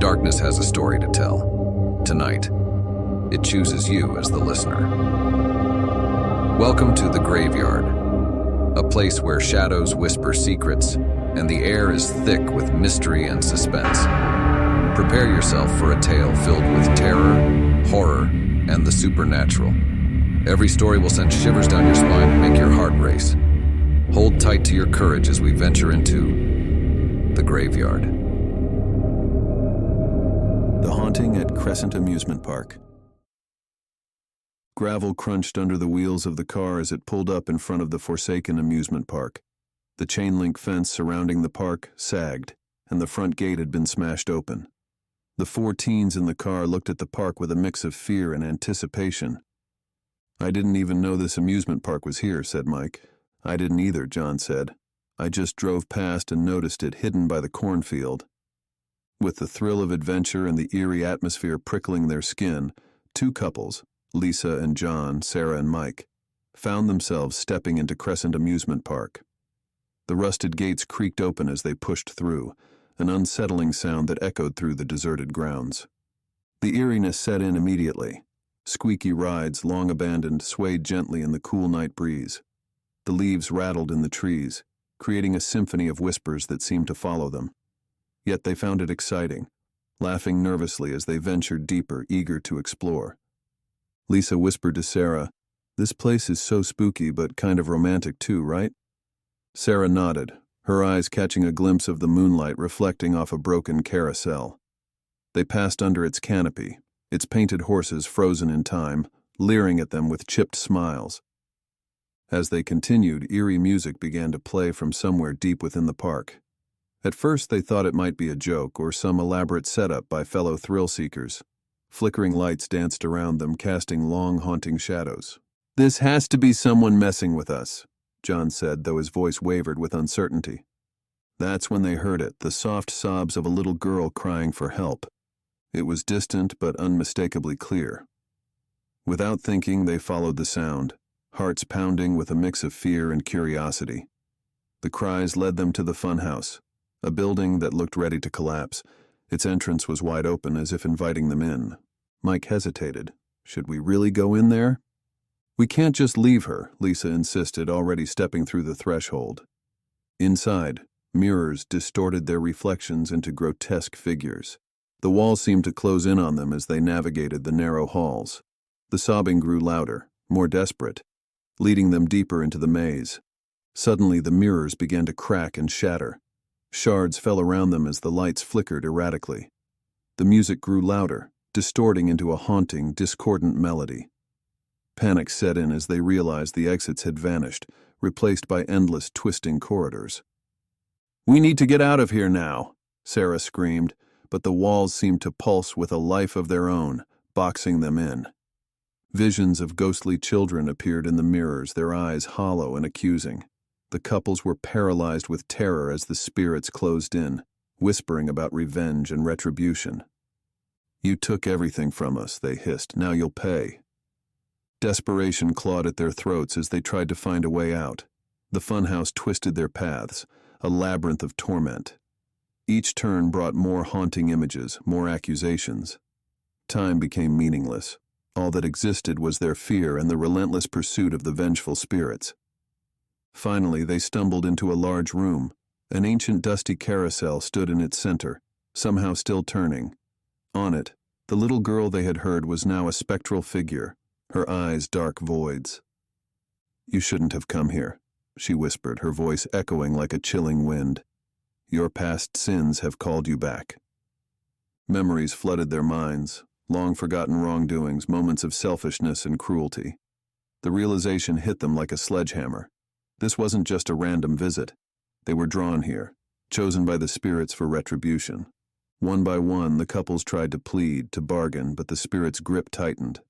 Darkness has a story to tell. Tonight, it chooses you as the listener. Welcome to the Graveyard, a place where shadows whisper secrets and the air is thick with mystery and suspense. Prepare yourself for a tale filled with terror, horror, and the supernatural. Every story will send shivers down your spine and make your heart race. Hold tight to your courage as we venture into the Graveyard. The Haunting at Crescent Amusement Park. Gravel crunched under the wheels of the car as it pulled up in front of the forsaken amusement park. The chain-link fence surrounding the park sagged, and the front gate had been smashed open. The 4 teens in the car looked at the park with a mix of fear and anticipation. "I didn't even know this amusement park was here," said Mike. "I didn't either," John said. "I just drove past and noticed it hidden by the cornfield." With the thrill of adventure and the eerie atmosphere prickling their skin, 2 couples, Lisa and John, Sarah and Mike, found themselves stepping into Crescent Amusement Park. The rusted gates creaked open as they pushed through, an unsettling sound that echoed through the deserted grounds. The eeriness set in immediately. Squeaky rides, long abandoned, swayed gently in the cool night breeze. The leaves rattled in the trees, creating a symphony of whispers that seemed to follow them. Yet they found it exciting, laughing nervously as they ventured deeper, eager to explore. Lisa whispered to Sarah, "This place is so spooky but kind of romantic too, right?" Sarah nodded, her eyes catching a glimpse of the moonlight reflecting off a broken carousel. They passed under its canopy, its painted horses frozen in time, leering at them with chipped smiles. As they continued, eerie music began to play from somewhere deep within the park. At first they thought it might be a joke or some elaborate setup by fellow thrill-seekers. Flickering lights danced around them, casting long, haunting shadows. "This has to be someone messing with us," John said, though his voice wavered with uncertainty. That's when they heard it, the soft sobs of a little girl crying for help. It was distant but unmistakably clear. Without thinking, they followed the sound, hearts pounding with a mix of fear and curiosity. The cries led them to the Funhouse, a building that looked ready to collapse. Its entrance was wide open, as if inviting them in. Mike hesitated. "Should we really go in there?" "We can't just leave her," Lisa insisted, already stepping through the threshold. Inside, mirrors distorted their reflections into grotesque figures. The walls seemed to close in on them as they navigated the narrow halls. The sobbing grew louder, more desperate, leading them deeper into the maze. Suddenly, the mirrors began to crack and shatter. Shards fell around them as the lights flickered erratically. The music grew louder, distorting into a haunting, discordant melody. Panic set in as they realized the exits had vanished, replaced by endless, twisting corridors. "We need to get out of here now," Sarah screamed, but the walls seemed to pulse with a life of their own, boxing them in. Visions of ghostly children appeared in the mirrors, their eyes hollow and accusing. The couples were paralyzed with terror as the spirits closed in, whispering about revenge and retribution. "You took everything from us," they hissed. "Now you'll pay." Desperation clawed at their throats as they tried to find a way out. The Funhouse twisted their paths, a labyrinth of torment. Each turn brought more haunting images, more accusations. Time became meaningless. All that existed was their fear and the relentless pursuit of the vengeful spirits. Finally, they stumbled into a large room. An ancient dusty carousel stood in its center, somehow still turning. On it, the little girl they had heard was now a spectral figure, her eyes dark voids. "You shouldn't have come here," she whispered, her voice echoing like a chilling wind. "Your past sins have called you back." Memories flooded their minds, long-forgotten wrongdoings, moments of selfishness and cruelty. The realization hit them like a sledgehammer. This wasn't just a random visit. They were drawn here, chosen by the spirits for retribution. One by one, the couples tried to plead, to bargain, but the spirits' grip tightened.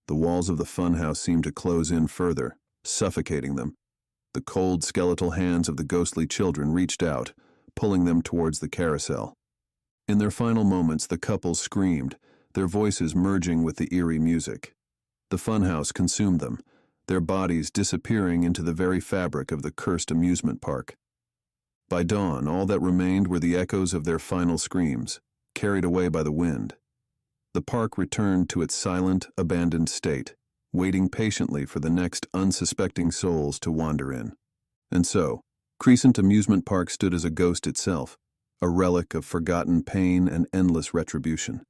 The walls of the funhouse seemed to close in further, suffocating them. The cold, skeletal hands of the ghostly children reached out, pulling them towards the carousel. In their final moments, the couple screamed, their voices merging with the eerie music. The funhouse consumed them, their bodies disappearing into the very fabric of the cursed amusement park. By dawn, all that remained were the echoes of their final screams, carried away by the wind. The park returned to its silent, abandoned state, waiting patiently for the next unsuspecting souls to wander in. And so, Crescent Amusement Park stood as a ghost itself, a relic of forgotten pain and endless retribution.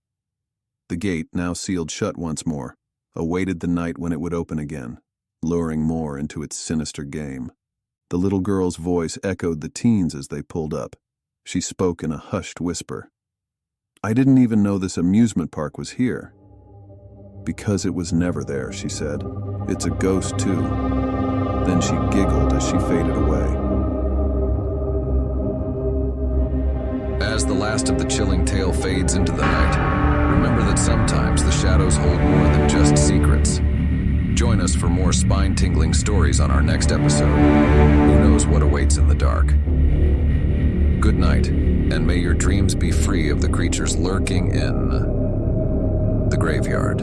The gate, now sealed shut once more, awaited the night when it would open again, luring more into its sinister game. The little girl's voice echoed the teens as they pulled up. She spoke in a hushed whisper. "I didn't even know this amusement park was here." "Because it was never there," she said. "It's a ghost, too." Then she giggled as she faded away. As the last of the chilling tale fades into the night, remember that sometimes the shadows hold more than just secrets. Join us for more spine-tingling stories on our next episode. Who knows what awaits in the dark? Good night, and may your dreams be free of the creatures lurking in the graveyard.